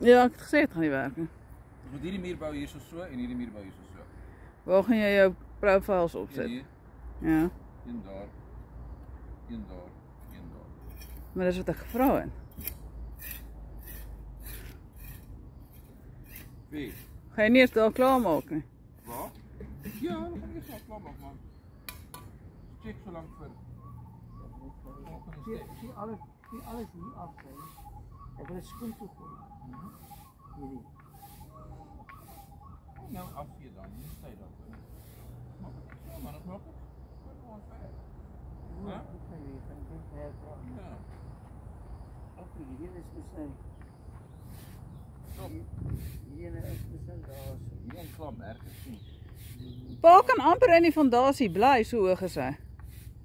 Ja, ek het gesê het gaan nie werk nie. Ons moet hierdie muur bou hier so en hierdie muur bou hier so. Waar gaan jy jou profiles opset? Hier, Ja. een daar, een daar, een daar. Maar dis wat ek gevra het. Wie? Ga jy nie eers daar klaarmaak nie? Waar? Ja, we gaan eerst wel klaarmaak, man. Check so lank vir. Zie alles hier af zijn. Ik wil een schoen toevoegen. Hierdie. Nou af hier dan, nie stay dat. Ja, maar nog nog. Gewoon verder. Ja? Ja. Ook hier is bestaan. Stop. Hier is bestaan. Hier een klam ergens nie. Pa kan amper in die fondasie bly, so hoog is hy.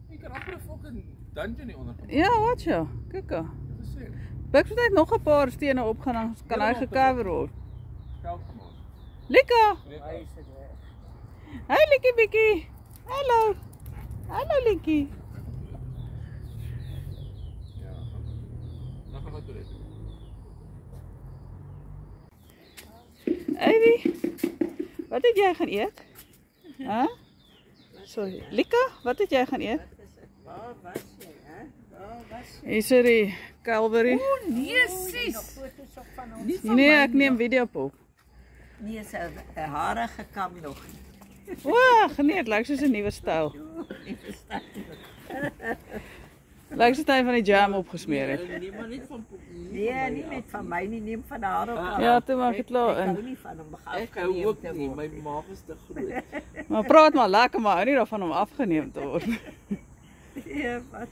Jy kan amper 'n fucking dungeon hier onder. Ja, wat ja. Kyk aan. Dit is seker. Bix het nog 'n paar stene opgaan, dan kan hy gecover word. Geld gemaak. Lika! Hij is het weg. Hey Likkie Bikkie! Hallo! Hallo Likkie! Ja. Dan gaan we toe. Ivy, wat het jy gaan eet? Hæ? Sorry, Lika, wat het jy gaan eet? Waar was je, hè? Waar was je? Hier is die Calvary. Nee, sis! Foto's op van ons. Nee, ek neem video op. Nee, sy hare gekam nog. Wow, nee, het lyk soos 'n nuwe styl. Lyk soos hy van die jam opgesmeer het. Nee, nie net van my nie, neem van haar ook. Ja, toe maak dit klaar Ek hou in. nie van hom Ek hou ook nie, my maag is te groot. Maar praat maar lekker, maar hou nie daarvan om afgeneem te word. Ja, wat?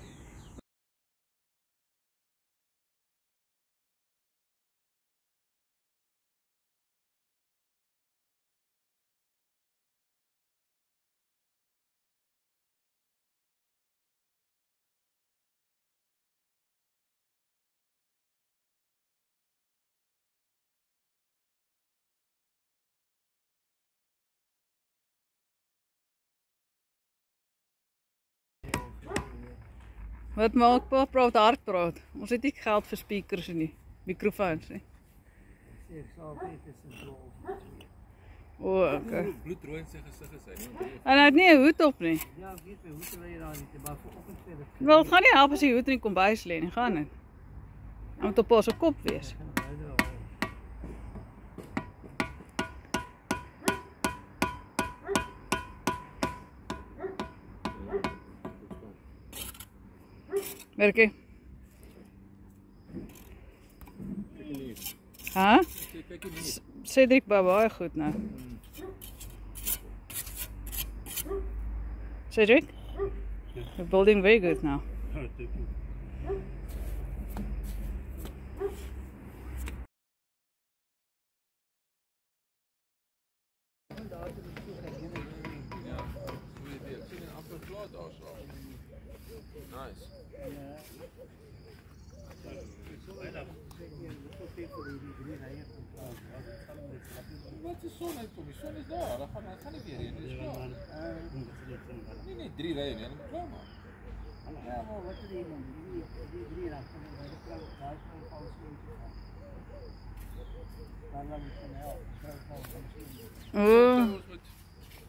Wat maak pa? Praat hard praat. Ons het nie geld vir speakers nie, mikrofoons nie. Ek sal weet dit is bol. O, okay. Bloedrooi in sy gesig is hy, nie? En hy het nie 'n hoed op nie. Ja, weet my, hoe te jy daar nie, maar vir oggend verder. Wel, het gaan nie help as die hoed in die kombuis lê nie, gaan dit. Hy moet op pa se kop wees. Werkie. Hæ? Cedric bou baie goed nou. Cedric? You're building very good now. Nice. Wat is son uitkom? Die son is daar, dan gaan nie weer heen, dis klaar. Nie net 3 rye nie, dan klaar maar. Ja, maar wat is die man? Die drie dan van die vrou, daai vrou val so uit. Dan moet jy nou, vrou val so. O, Ons moet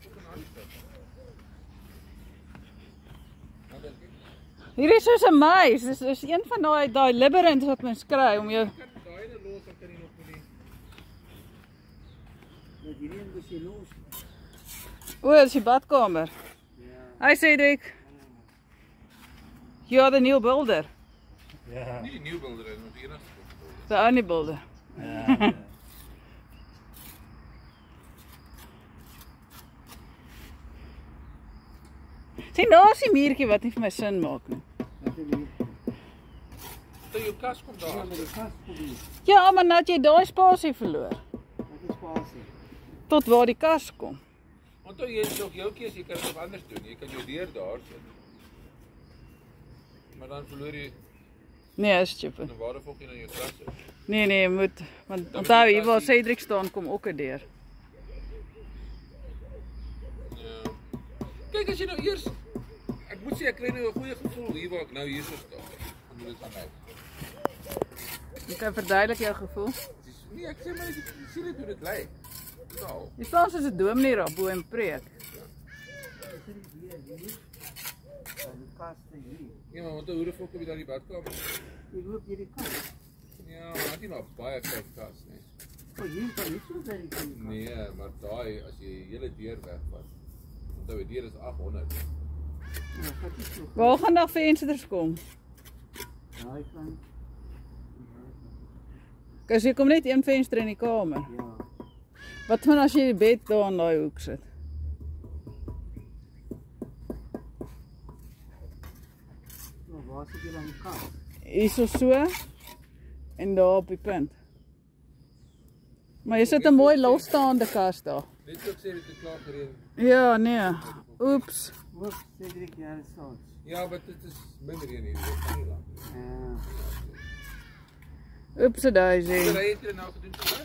ook 'n ander stap. Nou dink ek. hier is soos 'n muis. Dis een van daai labyrinths wat mens kry om jou. Kan daai ene los, dan kan jy nog met die Dat hierdie een moet jy los. O, dis die badkamer. Ja. Hi Cedric. You're the new builder. Ja. nie die nuwe builder is, maar die enigste builder. The only builder. Ja. Sien, daar is die muurtjie wat nie vir my sin maak nie. Wat is die? Toe jou kas kom Ja, daar. met die gas probeer. Ja, maar nou het jy daai spasie verloor. Wat is spasie? Tot waar die kas kom. Onthou jy nog jou keuse, jy kan dit nog anders doen. Jy kan jou deur daar sit. Maar dan verloor jy Nee, is stupid. dan waar volg jy na jou klasse. Nee, jy moet, want onthou hier waar Cedric staan kom ook 'n deur. Ja. Kyk as jy nou eers ek moet sê ek kry nou 'n goeie gevoel hier waar ek nou hier so staan. Hoe dit gaan lyk. Jy kan verduidelik jou gevoel. Nee, ek sê maar jy sien dit hoe dit lyk. So. Jy staan soos 'n dominee daar bo en preek. Die kaste hier. Ja, maar hoe die fokke weer daar die badkamer. Jy loop hierdie kant. Ja, maar dit is baie kyk kas, nee. O, hier kan nie so by die kant. Nee, maar daai as jy die hele deur wegvat. Onthou die deur is 800. Ja, dit is so. Waar gaan daar vensters kom? Daai kant. Kus jy kom net een venster in die kamer. Ja. Wat van as jy die bed daar in daai hoek sit? Nou, waar sit jy aan die kant? Hierso so en daar op die punt. Maar jy sit 'n mooi losstaande kas daar. Net so ek sê dit is klaar gereed. Ja, nee. Oeps. Hoop, Cedric, jy is soms. Ja, maar dit is minder hier nie, dit is nie lank. Ja. Oeps, daisy. Wat het jy nou gedoen so?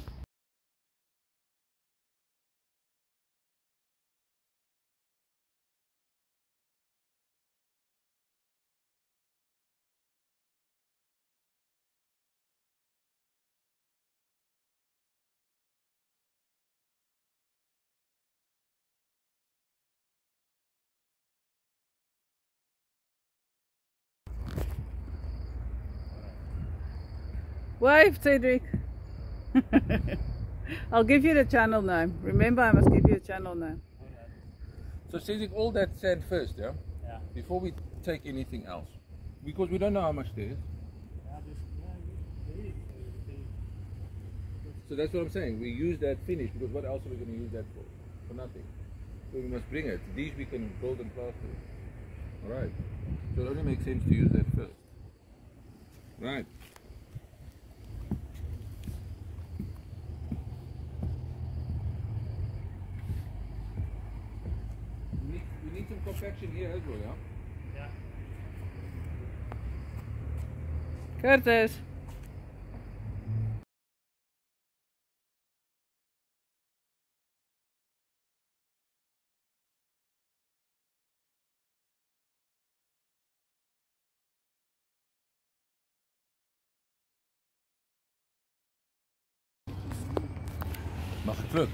Wave, Cedric. I'll give you the channel name. Remember, I must give you a channel name. So Cedric, all that sand first, yeah? Yeah. Before we take anything else. Because we don't know how much there is. So that's what I'm saying. We use that finish because what else are we going to use that for? For nothing. So we must bring it. These we can build and plaster. Alright. So it only makes sense to use that first. Right. We need some compaction here as well, yeah? Curtis. Mag ik terug?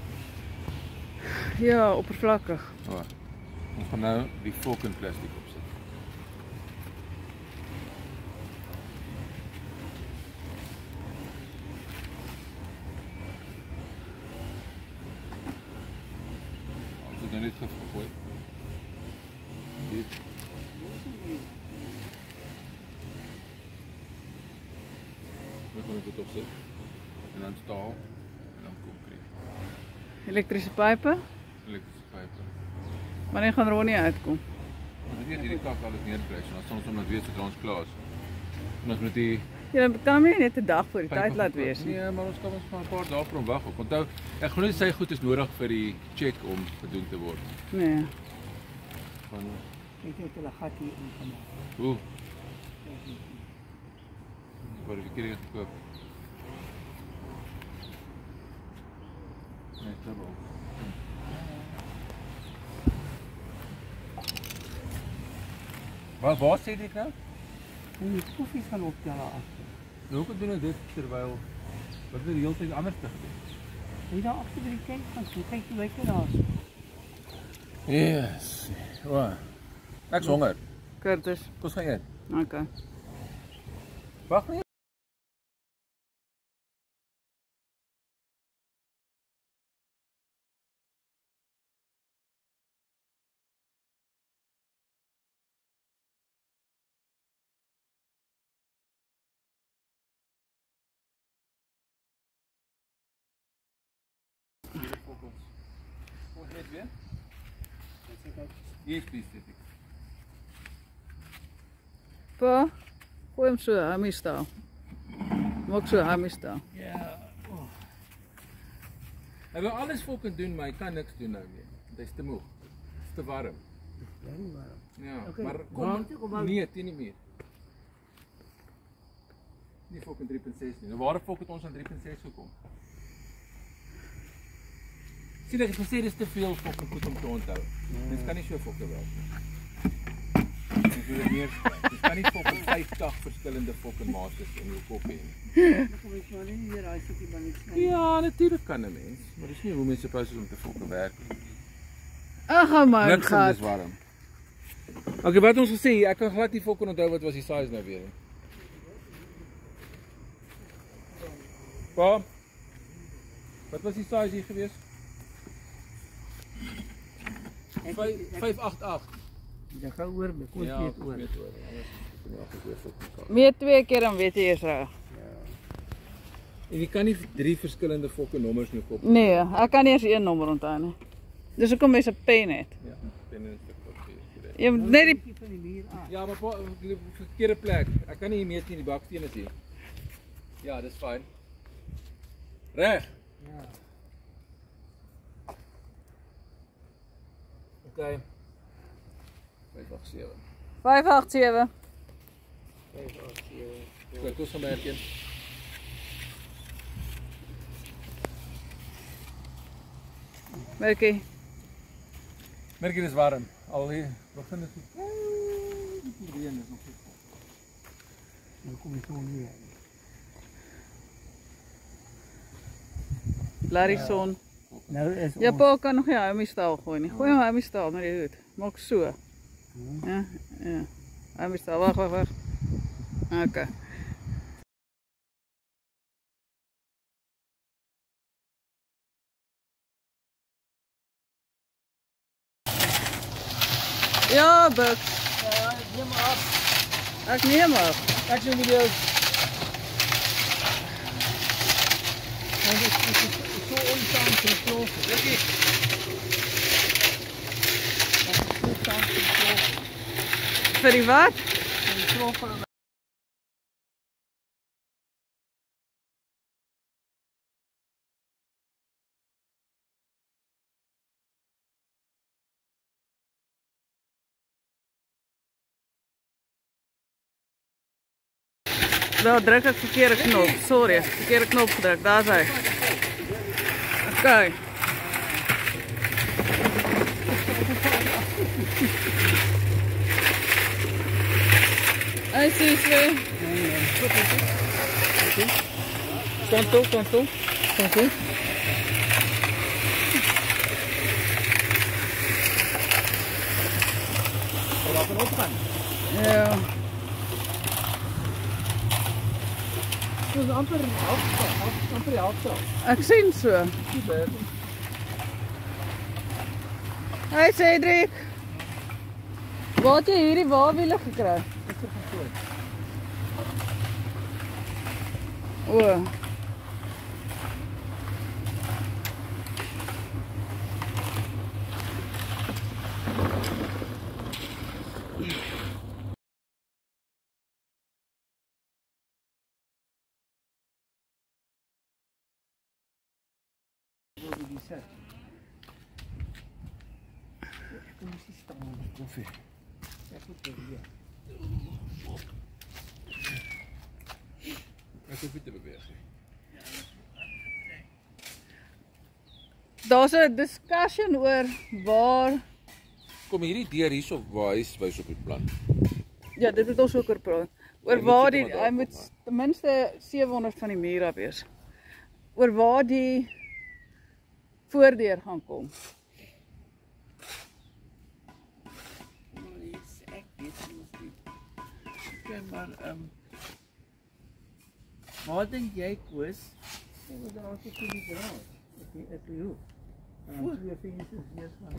Ja, oppervlakkig. Oh, ons gaan nou die volk in plastic opsit. Ons het nou net gegooi. Hier. We gaan dit opsit. En dan staal en dan concreet. Elektrische pype. Elektrische pype. Wanneer gaan Ronnie uitkom? Want ek weet hierdie kak alles neerkry, so dan sal ons hom laat weet sodra ons klaar is. En ons moet die Jy kan hom nie net 'n dag voor die tyd laat wees nie. Nee, maar ons kan ons maar 'n paar dae vir hom wag. Onthou, ek glo net sy goed is nodig vir die check om gedoen te word. Nee. Van Ek het hulle gat hier ingemaak. hoe? Wat het ek hier gekoop? Nee, dubbel. Waar sê dit nou? En die koffies gaan op daar agter. Nou hoekom doen ons dit terwyl wat het die hele tyd anders te gebeur? Hier daar agter by die tent gaan so, kyk hoe lyk dit daar. Yes. Wow. Ek's honger. Curtis. Kom ons gaan eet. Okay. Wag net. Weer? Yes, please, Cedric. Pa, gooi hom so, hy moet staan. Maak so, hy moet staan. Ja. Oh. Hy wil alles fucking doen, maar hy kan niks doen nou meer. Want hy's te moeg. Dit's te warm. Ja, Okay, maar kom aan. nee, teen nie meer. Nie fucking 3.6 nie. Nou waar fuck het ons aan 3.6 gekom? Sien ek het gesê dis te veel fucking goed om te onthou. Dit kan nie so fucking werk nie. so dit meer skryf. Jy kan nie fucking 50 verskillende fucking maatjies in jou kop hê nie. Dan kom ek maar nie hier raai sit jy maar niks nie. Ja, natuurlijk kan 'n mens, maar dis nie hoe mense supposed is om te fucking werk nie. Ag, my Niks god. is warm. Okay, wat ons gesê, ek kan glad nie fucking onthou wat was die size nou weer nie. Pa, wat was die size hier gewees? 588. Jy gaan oor my, kom Ja, weet oor. weet oor. Anders kan jy altyd weer fucking vat. Meer 2 keer dan weet jy eers reg. En jy kan nie 3 verskillende fucking nommers in jou kop. Nee, ek kan nie eens een nommer onthou nie. Dis hoekom mens 'n pen het. Ja, pen en 'n stuk papier. Jy moet net die Bietjie van die muur af. Ja, maar pa, verkeerde plek. Ek kan nie hier meet nie, die baksteen is hier. Ja, dis fyn. Reg. Ja. Okay. 587. 587. Goed, ons gaan merk een. Merkie. Merk jy dis warm. Al hier begin dit die reën is nog so. Dan kom jy so hier. Larry son. Nou is Ja, pa kan nog nie hou my staal gooi nie. Gooi hom hou my staal met die hoed. Maak so. Ja, ja. Hou my staal. Wag. Okay. Ja, Buk. neem maar af. Ek neem af. Action video's. En dit is so onsaam te kloof. Merkie. Vir die wat? Wel, druk ek verkeerde knop. Sorry, verkeerde knop gedruk. Daar is hy. Okay. Hy sê so. Kanto. Wat kan opgaan? Ja. Dit is amper die helfte. Ek sien so. Hey Cedric. Waar het jy hierdie waawiele gekry? O. Kom eens staan met koffie. Ek moet weer. Ek hoef nie te beweeg nie. Daar's 'n discussion oor waar Kom hierdie deur hierso waar hy wys op die plan. ja, dit het ons ook oor praat. Oor moet waar seker die maar hy daarop moet ten minste 700 van die muur af wees. Oor waar die voordeur gaan kom. Ek weet nie. Okay, maar wat dink jy, Koos? Ek moet daar ook toe die draad. Ek loop. En twee vingers is eers van.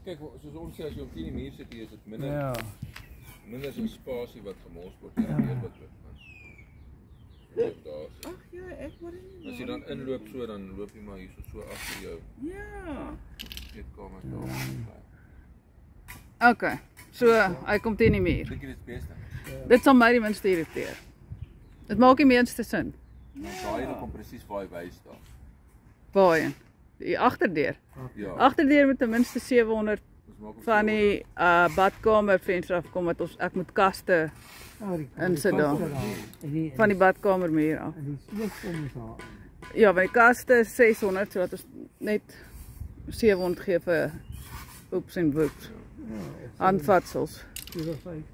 Kyk, soos ons sê as jy op die muur sit hier is dit minder Ja. minder so spasie wat gemors word hier deur wat loop. Loop daar. Ag ja, ek hoor nie. As jy dan inloop so dan loop jy maar hier so agter jou Ja. eetkamer daar. Okay. So, hy kom teen die muur. Dink jy dit is beste? Dit sal my die minste irriteer. Dit maak die meeste sin. Daai kom presies waar hy wys daar. Waarheen? Die agterdeur. Ja. Agterdeur moet ten minste 700 Ons maak hom van die badkamer venster afkom wat ons ek moet kaste insit daar. Van die badkamermuur af. En die sleepkom is daar. Ja, by die kaste is 600 sodat ons net 700 gee vir oeps en whoops. handvatsels. kilo 50.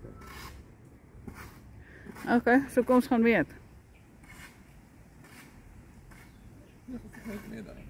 Okay, so kom ons gaan weet. Ja, dat is niet meer dan.